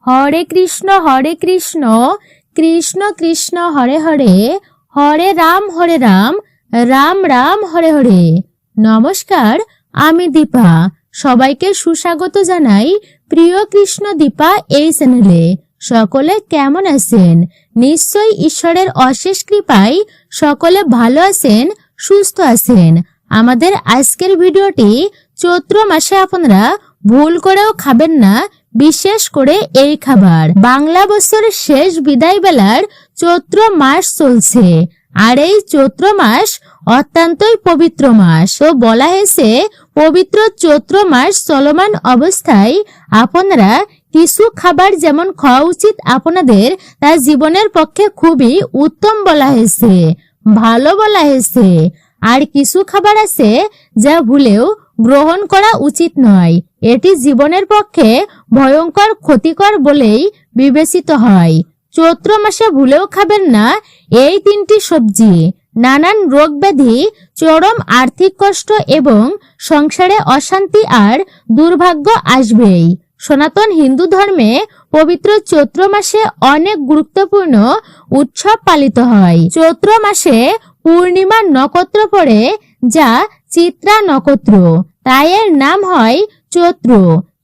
হরে কৃষ্ণ কৃষ্ণ কৃষ্ণ হরে হরে, হরে রাম রাম রাম হরে হরে। নমস্কার, আমি দীপা। সবাইকে সুস্বাগত জানাই প্রিয় কৃষ্ণ দীপা এই চ্যানেলে। সকলে কেমন আছেন? নিশ্চয়ই ঈশ্বরের অশেষ কৃপায় সকলে ভালো আছেন, সুস্থ আছেন। আমাদের আজকের ভিডিওটি চৈত্র মাসে আপনারা ভুল করেও খাবেন না, বিশেষ করে এই খাবার। বাংলা বছরের শেষ বিদায় বেলার চৈত্র মাস চলছে, আর এই চৈত্র মাস অত্যন্তই পবিত্র মাস। তো বলা হয়েছে পবিত্র চৈত্র মাস চলমান অবস্থায় আপনারা কিছু খাবার যেমন খাওয়া উচিত আপনাদের, তা জীবনের পক্ষে খুবই উত্তম বলা হয়েছে, ভালো বলা হয়েছে। আর কিছু খাবার আছে যা ভুলেও গ্রহণ করা উচিত নয়, এটি জীবনের পক্ষে ভয়ঙ্কর ক্ষতিকর বলেই বিবেচিত হয়। চৈত্র মাসে ভুলেও খাবেন না এই তিনটি সবজি। নানান রোগ ব্যাধি, চরম আর্থিক কষ্ট এবং সংসারে অশান্তি আর দুর্ভাগ্য আসবেই। সনাতন হিন্দু ধর্মে পবিত্র চৈত্র মাসে অনেক গুরুত্বপূর্ণ উৎসব পালিত হয়। চৈত্র মাসে পূর্ণিমা নক্ষত্র পড়ে, যা চিত্রা নক্ষত্র, তাই এর নাম হয় চৈত্র।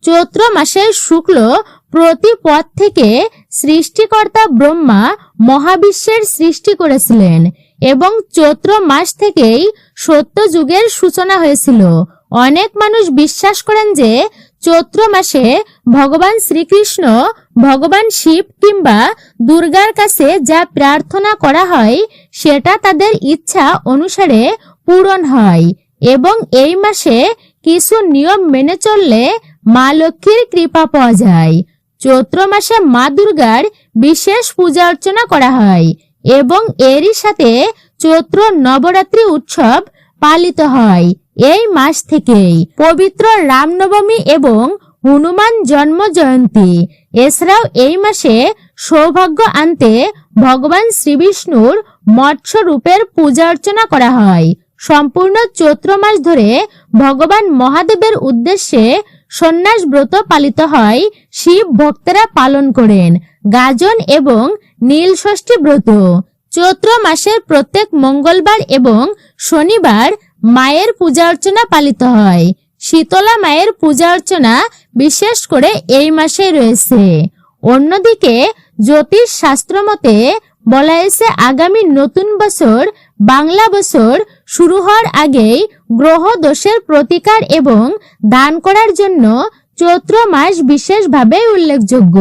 চৈত্র মাসের শুক্ল প্রতিপদ থেকে সৃষ্টিকর্তা ব্রহ্মা মহাবিশ্বের সৃষ্টি করেছিলেন এবং চৈত্র মাস থেকেই সত্য যুগের সূচনা হয়েছিল। অনেক মানুষ বিশ্বাস করেন যে চৈত্র মাসে ভগবান শ্রীকৃষ্ণ, ভগবান শিব কিংবা দুর্গার কাছে যা প্রার্থনা করা হয় সেটা তাদের ইচ্ছা অনুসারে পূরণ হয় এবং এই মাসে কিছু নিয়ম মেনে চললে মা লক্ষ্মীর কৃপা পাওয়া যায়। চৈত্র মাসে মা দুর্গার বিশেষ পূজা অর্চনা করা হয় এবং এরই সাথে চৈত্র নবরাত্রি উৎসব পালিত হয়। এই মাস থেকেই পবিত্র রামনবমী এবং হনুমান জন্ম জয়ন্তী। এছাড়াও এই মাসে সৌভাগ্য আনতে ভগবান শ্রীবিষ্ণুর মৎস্য রূপের পূজা অর্চনা করা হয়। সম্পূর্ণ চৈত্র মাস ধরে ভগবান মহাদেবের উদ্দেশ্যে সন্ন্যাস ব্রত পালিত হয়। শিব ভক্তরা পালন করেন গাজন এবং নীল ষষ্ঠী ব্রত। চৈত্র মাসের প্রত্যেক মঙ্গলবার এবং শনিবার মায়ের পূজা অর্চনা পালিত হয়। শীতলা মায়ের পূজা অর্চনা বিশেষ করে এই মাসে রয়েছে। অন্যদিকে জ্যোতিষ শাস্ত্র মতে বলা হয়েছে আগামী নতুন বছর, বাংলা বছর শুরু হওয়ার আগেই গ্রহ দোষের প্রতিকার এবং দান করার জন্য চৈত্র মাস বিশেষভাবে উল্লেখযোগ্য।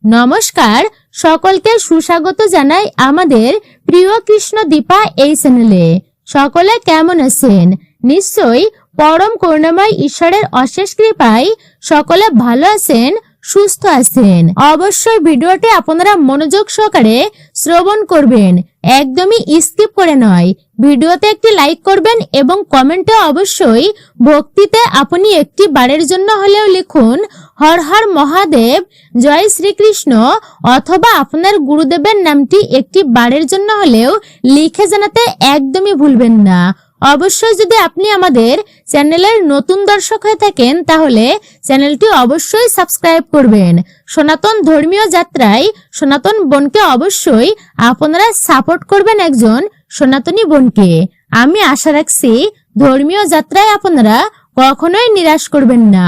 নমস্কার, সকলকে সুস্বাগত জানাই আমাদের প্রিয় কৃষ্ণ দীপা এই চ্যানেলে। সকলে কেমন আছেন? নিশ্চয়ই পরম করুণাময় ঈশ্বরের অশেষ কৃপায় সকলে ভালো আছেন, সুস্থ আছেন। অবশ্যই ভিডিওটি আপনারা মনোযোগ সহকারে শ্রবণ করবেন, একদমই স্কিপ করে নয়। ভিডিওতে একটি লাইক করবেন এবং কমেন্টে অবশ্যই ভক্তিতে আপনি একটি বারের জন্য হলেও লিখুন হর হর মহাদেব, জয় শ্রীকৃষ্ণ, অথবা আপনার গুরুদেবের নামটি একটি বারের জন্য হলেও লিখে জানাতে একদমই ভুলবেন না। অবশ্যই যদি আপনি আমাদের চ্যানেলের নতুন দর্শক হয়ে থাকেন তাহলে চ্যানেলটি অবশ্যই সাবস্ক্রাইব করবেন। সনাতন ধর্মীয় যাত্রায় সনাতন বোনকে অবশ্যই আপনারা সাপোর্ট করবেন, একজন সনাতনী বোনকে। আমি আশা রাখছি ধর্মীয় যাত্রায় আপনারা কখনোই নিরাশ করবেন না,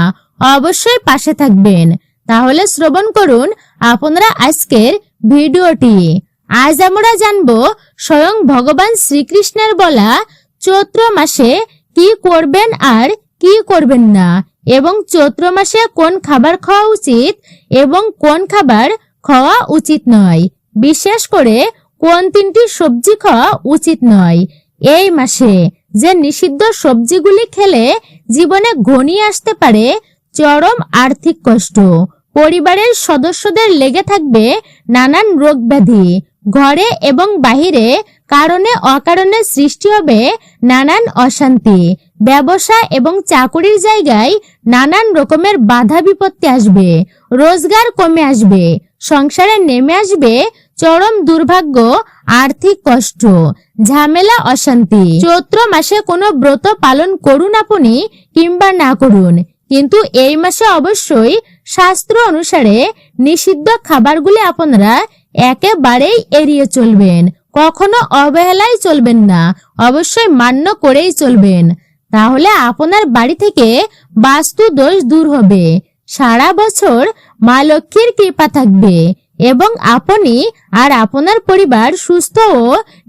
অবশ্যই পাশে থাকবেন। তাহলে শ্রবণ করুন আপনারা আজকের ভিডিওটি। আজ আমরা জানবো স্বয়ং ভগবান শ্রীকৃষ্ণের বলা চৈত্র মাসে কি করবেন আর কি করবেন না, এবং চৈত্র মাসে কোন খাবার খাওয়া উচিত এবং কোন খাবার খাওয়া উচিত নয়, বিশেষ করে কোন তিনটি সবজি খাওয়া উচিত নয়। এই মাসে যে নিষিদ্ধ সবজিগুলি খেলে জীবনে ঘনিয়ে আসতে পারে চরম আর্থিক কষ্ট, পরিবারের সদস্যদের লেগে থাকবে নানান রোগ ব্যাধি, ঘরে এবং বাহিরে কারণে অকারণে সৃষ্টি হবে নানান অশান্তি, ব্যবসা এবং চাকুরির জায়গায় নানান রকমের বাধা বিপত্তি আসবে, রোজগার কমে আসবে, সংসারে নেমে আসবে চরম দুর্ভাগ্য, আর্থিক কষ্ট, ঝামেলা, অশান্তি। চৈত্র মাসে কোনো ব্রত পালন করুন আপনি কিংবা না করুন, কিন্তু এই মাসে অবশ্যই শাস্ত্র অনুসারে নিষিদ্ধ খাবারগুলি আপনারা একেবারেই এড়িয়ে চলবেন, কখনো অবহেলায় চলবেন না, অবশ্যই মান্য করেই চলবেন। তাহলে আপনার বাড়ি থেকে বাস্তু দোষ দূর হবে, সারা বছর মা লক্ষ্মীর কৃপা থাকবে এবং আপনি আর আপনার পরিবার সুস্থ ও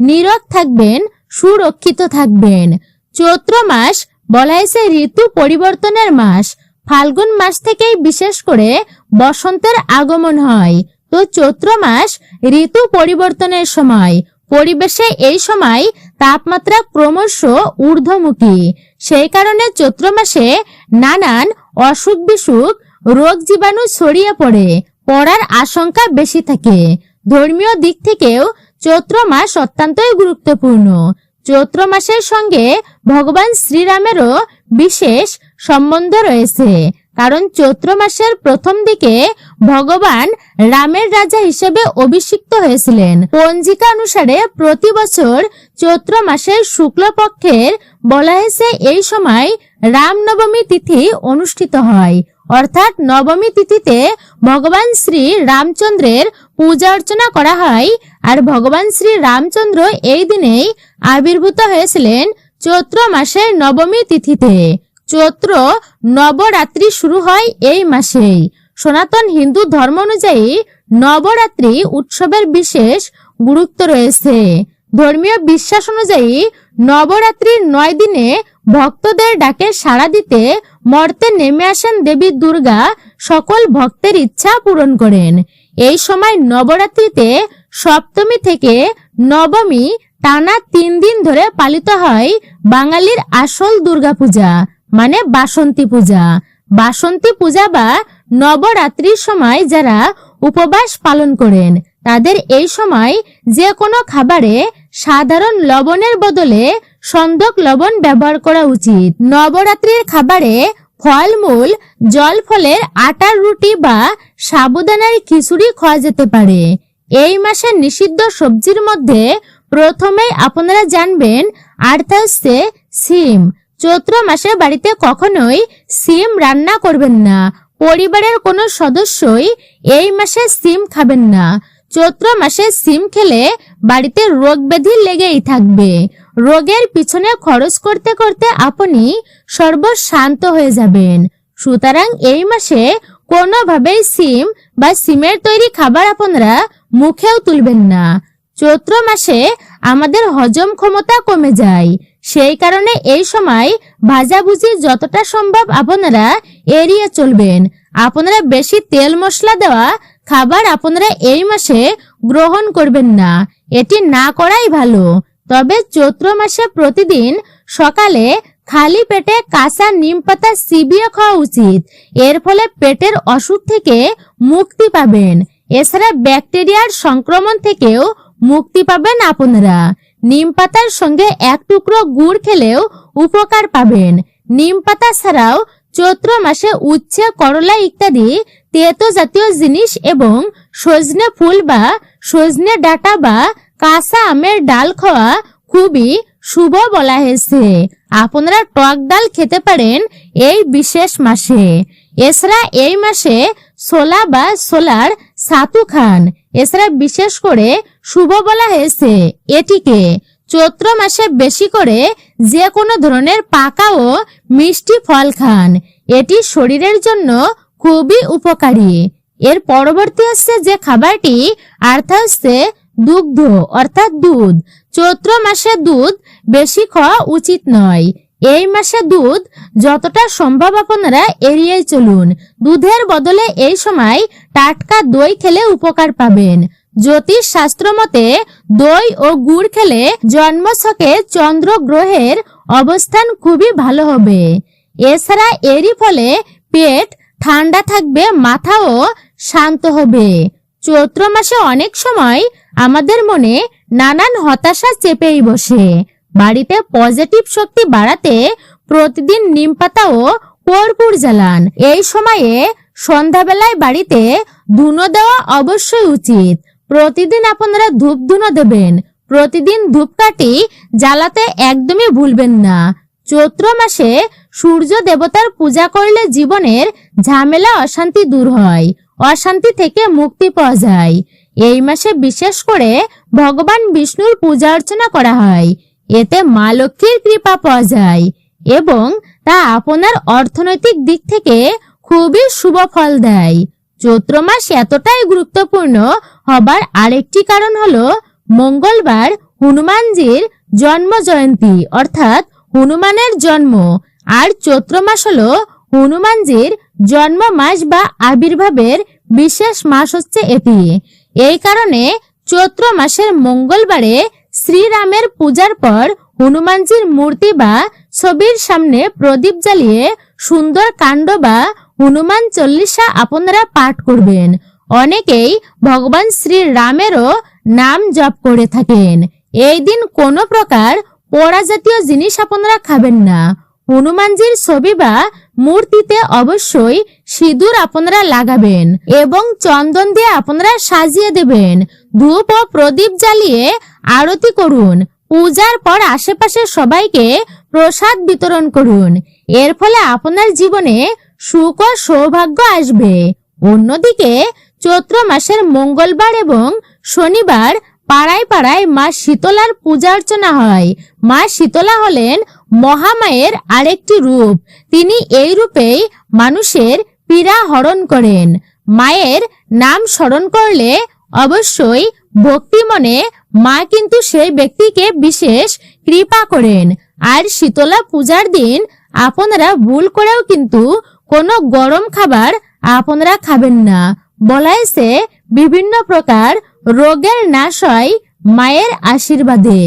নিরোগ থাকবেন, সুরক্ষিত থাকবেন। চৈত্র মাস বলা হয়েছে ঋতু পরিবর্তনের মাস। ফাল্গুন মাস থেকেই বিশেষ করে বসন্তের আগমন হয়। তো চৈত্র মাস ঋতু পরিবর্তনের সময়। পরিবেশে এই সময় তাপমাত্রা ক্রমশ ঊর্ধ্বমুখী। সেই কারণে চৈত্র মাসে নানান অসুখ বিসুখ, রোগ জীবাণু ছড়িয়ে পড়ার আশঙ্কা বেশি থাকে। ধর্মীয় দিক থেকেও চৈত্র মাস অত্যন্তই গুরুত্বপূর্ণ। চৈত্র মাসের সঙ্গে ভগবান শ্রীরামেরও বিশেষ সম্বন্ধ রয়েছে, কারণ চৈত্র মাসের প্রথম দিকে ভগবান রামের রাজা হিসেবে অভিষিক্ত হয়েছিলেন। পঞ্জিকা অনুসারে প্রতি বছর চৈত্র মাসের শুক্লপক্ষের বলা হয়েছে এই সময় রামনবমী তিথি অনুষ্ঠিত হয়, অর্থাৎ নবমী তিথিতে ভগবান শ্রী রামচন্দ্রের পূজা অর্চনা করা হয়। আর ভগবান শ্রী রামচন্দ্র এই দিনেই আবির্ভূত হয়েছিলেন চৈত্র মাসের নবমী তিথিতে। চৈত্র নবরাত্রি শুরু হয় এই মাসেই। সনাতন হিন্দু ধর্ম অনুযায়ী নবরাত্রি উৎসবের বিশেষ গুরুত্ব রয়েছে। ধর্মীয় বিশ্বাস অনুযায়ী নবরাত্রির 9 দিনে ভক্তদের ডাকে সাড়া দিতে মর্তে নেমে আসেন দেবী দুর্গা, সকল ভক্তের ইচ্ছা পূরণ করেন। এই সময় নবরাত্রিতে সপ্তমী থেকে নবমী টানা 3 দিন ধরে পালিত হয় বাঙালির আসল দুর্গাপূজা, মানে বাসন্তী পূজা। বাসন্তী পূজা বা নবরাত্রির সময় যারা উপবাস পালন করেন তাদের এই সময় যে কোনো খাবারে সাধারণ লবণের বদলে সন্দক লবণ ব্যবহার করা উচিত। নবরাত্রির খাবারে ফলমূল, জল ফলের আটার রুটি বা সাবুদানার খিচুড়ি খাওয়া যেতে পারে। এই মাসে নিষিদ্ধ সবজির মধ্যে প্রথমেই আপনারা জানবেন আর্থা হচ্ছে সিম। চৈত্র মাসে বাড়িতে কখনোই সিম রান্না করবেন না। পরিবারের কোনো সদস্যই এই মাসে সিম খাবেন না। চৈত্র মাসে সিম খেলে বাড়িতে রোগ ব্যাধি লেগেই থাকবে। রোগের পিছনে খরচ করতে করতে আপনি সর্বশান্ত হয়ে যাবেন। সুতরাং এই মাসে কোনোভাবেই সিম বা সিমের তৈরি খাবার আপনারা মুখেও তুলবেন না। চৈত্র মাসে আমাদের হজম ক্ষমতা কমে যায়, সেই কারণে এই সময় ভাজাভুজি যতটা সম্ভব আপনারা এড়িয়ে চলবেন। আপনারা বেশি তেল মশলা দেওয়া খাবার আপনারা এই মাসে গ্রহণ করবেন না, এটি না করাই ভালো। তবে চৈত্র মাসে প্রতিদিন সকালে খালি পেটে কাঁচা নিম পাতা চিবিয়ে খাওয়া উচিত। এর ফলে পেটের অসুখ থেকে মুক্তি পাবেন। এছাড়া ব্যাকটেরিয়ার সংক্রমণ থেকেও মুক্তি পাবেন আপনারা। নিম পাতার সঙ্গে 1 টুকরো গুড় খেলেও উপকার পাবেন। নিম পাতা ছাড়াও চৈত্র মাসে উচ্ছে, করলা ইত্যাদি তেতো জাতীয় জিনিস এবং সজনে ফুল বা সজনে ডাঁটা বা কাঁচা আমের ডাল খাওয়া খুবই শুভ বলা হয়েছে। আপনারা টক ডাল খেতে পারেন এই বিশেষ মাসে। এছাড়া এই মাসে ছোলা বা ছোলার ছাতু খান। এছাড়া বিশেষ করে শুভ বলা হয়েছে এটিকে। চৈত্র মাসে বেশি করে যে কোনো ধরনের পাকা ও মিষ্টি ফল খান, এটি শরীরের জন্য খুবই উপকারী। এর পরবর্তী হচ্ছে যে খাবারটি অর্থাৎ হচ্ছে দুগ্ধ অর্থাৎ দুধ। চৈত্র মাসে দুধ বেশি খাওয়া উচিত নয়। এই মাসে দুধ যতটা সম্ভব আপনারা এড়িয়ে চলুন। দুধের বদলে এই সময় টাটকা দই খেলে উপকার পাবেন। জ্যোতিষ শাস্ত্র মতে দই ও গুড় খেলে জন্মছকে চন্দ্র গ্রহের অবস্থান খুবই ভালো হবে। এছাড়া এরই ফলে পেট ঠান্ডা থাকবে, মাথাও শান্ত হবে। চৈত্র মাসে অনেক সময় আমাদের মনে নানান হতাশা চেপেই বসে। বাড়িতে পজিটিভ শক্তি বাড়াতে প্রতিদিন নিম পাতা ও কর্পূর জ্বালান। এই সময়ে সন্ধ্যাবেলায় বাড়িতে ধুনো দেওয়া অবশ্যই উচিত। প্রতিদিন আপনারা ধূপ ধুনো দেবেন। প্রতিদিন ধূপকাঠি জ্বালাতে একদমই ভুলবেন না। চৈত্র মাসে সূর্য দেবতার পূজা করলে জীবনের ঝামেলা অশান্তি দূর হয়, অশান্তি থেকে মুক্তি পাওয়া যায়। এই মাসে বিশেষ করে ভগবান বিষ্ণুর পূজা অর্চনা করা হয়। এতে মা লক্ষ্মীর কৃপা পাওয়া যায় এবং তা আপনার অর্থনৈতিক দিক থেকে খুবই শুভ ফল দেয়। চৈত্র মাস এতটাই গুরুত্বপূর্ণ হবার আরেকটি কারণ হলো মঙ্গলবার হনুমানজির জন্ম জয়ন্তী অর্থাৎ হনুমানের জন্ম। আর চৈত্র মাস হলো হনুমানজির জন্ম মাস বা আবির্ভাবের বিশেষ মাস হচ্ছে এটি। এই কারণে চৈত্র মাসের মঙ্গলবারে শ্রীরামের পূজার পর হনুমানজির মূর্তি বা ছবির সামনে প্রদীপ জ্বালিয়ে সুন্দর কাণ্ড বা হনুমান চল্লিশা আপনারা পাঠ করবেন। অনেকেই ভগবান শ্রীরামেরও নাম জপ করে থাকেন। এই দিন কোনো প্রকার পোড়া জাতীয় জিনিস আপনারা খাবেন না। হনুমানজির ছবি বা মূর্তিতে অবশ্যই সিঁদুর আপনারা লাগাবেন এবং চন্দন দিয়ে আপনারা সাজিয়ে দেবেন। ধূপ ও প্রদীপ জ্বালিয়ে আরতি করুন। পূজার পর আশেপাশের সবাইকে প্রসাদ বিতরণ করুন। এর ফলে আপনার জীবনে সুখ ও সৌভাগ্য আসবে। অন্যদিকে চৈত্র মাসের মঙ্গলবার এবং শনিবার পাড়ায় পাড়ায় মা শীতলার পূজা অর্চনা হয়। মা শীতলা হলেন মহামায়ের আরেকটি রূপ। তিনি এই রূপেই মানুষের পীড়া হরণ করেন। মায়ের নাম স্মরণ করলে অবশ্যই ভক্তি মনে মা কিন্তু সেই ব্যক্তিকে বিশেষ কৃপা করেন। আর শীতলা পূজার দিন আপনারা ভুল করেও কিন্তু কোনো গরম খাবার আপনারা খাবেন না। বলা হয়েছে বিভিন্ন প্রকার রোগের নাশ হয় মায়ের আশীর্বাদে।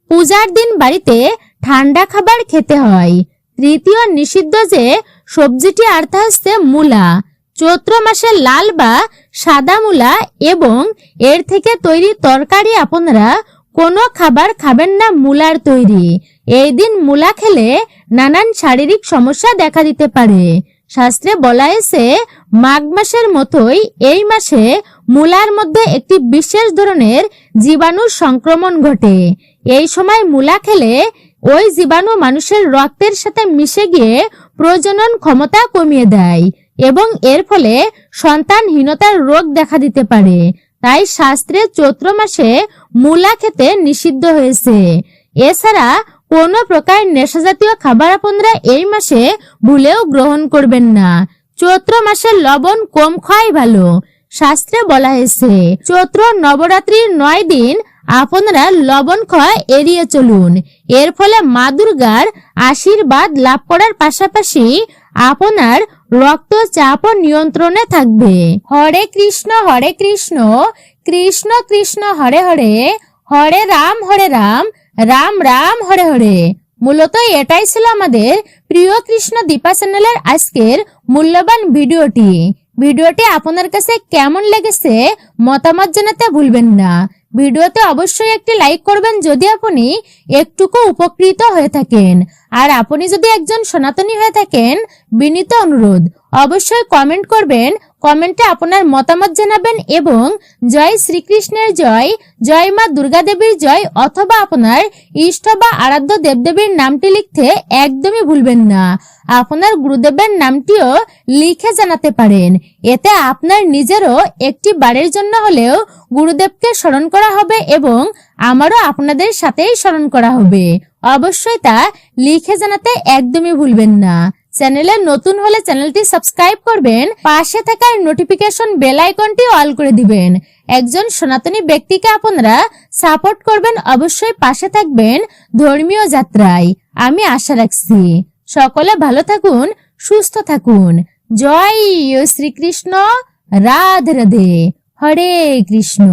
পূজার দিন বাড়িতে ঠান্ডা খাবার খেতে হয়। তৃতীয় নিষিদ্ধ যে সবজিটি অর্থাৎ হচ্ছে মূলা। চৈত্র মাসে লাল বা সাদা মূলা এবং এর থেকে তৈরি তরকারি আপনারা কোনো খাবার খাবেন না মূলার তৈরি। এই দিন মূলা খেলে নানান শারীরিক সমস্যা দেখা দিতে পারে। শাস্ত্রে বলা হয়েছে মাঘ মাসের মতোই এই মাসে মূলার মধ্যে একটি বিশেষ ধরনের জীবাণু সংক্রমণ ঘটে। এই সময় মূলা খেলে ওই জীবাণু মানুষের রক্তের সাথে মিশে গিয়ে প্রজনন ক্ষমতা কমিয়ে দেয় এবং এর ফলে সন্তানহীনতার রোগ দেখা দিতে পারে। তাই শাস্ত্রে চৈত্র মাসে মূলা খেতে নিষিদ্ধ হয়েছে। এছাড়া কোনো প্রকার নেশাজাতীয় খাবার আপনারা এই মাসে ভুলেও গ্রহণ করবেন না। চৈত্র মাসে লবণ কম খাওয়াই ভালো। শাস্ত্রে বলা হয়েছে চৈত্র নবরাত্রির 9 দিন আপনারা লবণ খাওয়া এড়িয়ে চলুন। এর ফলে মা দুর্গার আশীর্বাদ লাভ করার পাশাপাশি আপনার রক্তচাপ নিয়ন্ত্রণে থাকবে। হরে কৃষ্ণ কৃষ্ণ কৃষ্ণ হরে হরে, হরে রাম রাম রাম হরে হরে। মূলত এটাই ছিল আমাদের প্রিয় কৃষ্ণ দীপা চ্যানেলের আজকের মূল্যবান ভিডিওটি আপনার কাছে কেমন লেগেছে মতামত জানাতে ভুলবেন না। ভিডিওতে অবশ্যই একটি লাইক করবেন যদি আপনি একটুকু উপকৃত হয়ে থাকেন। আর আপনি যদি একজন সনাতনী হয়ে থাকেন, বিনীত অনুরোধ অবশ্যই কমেন্ট করবেন। কমেন্টে আপনার মতামত জানাবেন এবং জয় শ্রীকৃষ্ণের জয়, জয় মা দুর্গা দেবীর জয় অথবা আপনার ইষ্ট বা আরাধ্য দেবদেবীর নামটি লিখতে একদমই ভুলবেন না। আপনার গুরুদেবের নামটিও লিখে জানাতে পারেন। এতে আপনার নিজেরও একটি বারের জন্য হলেও গুরুদেবকে স্মরণ করা হবে এবং আমারও আপনাদের সাথেই স্মরণ করা হবে। অবশ্যই তা লিখে জানাতে একদমই ভুলবেন না। চ্যানেলে নতুন হলে চ্যানেলটি সাবস্ক্রাইব করবেন, পাশে থাকা নোটিফিকেশন বেল আইকনটি অল করে দিবেন। একজন সনাতনী ব্যক্তিকে আপনারা সাপোর্ট করবেন, অবশ্যই পাশে থাকবেন ধর্মীয় যাত্রায়। আমি আশা রাখছি সকলে ভালো থাকুন, সুস্থ থাকুন। জয় শ্রীকৃষ্ণ, রাধে রাধে, হরে কৃষ্ণ।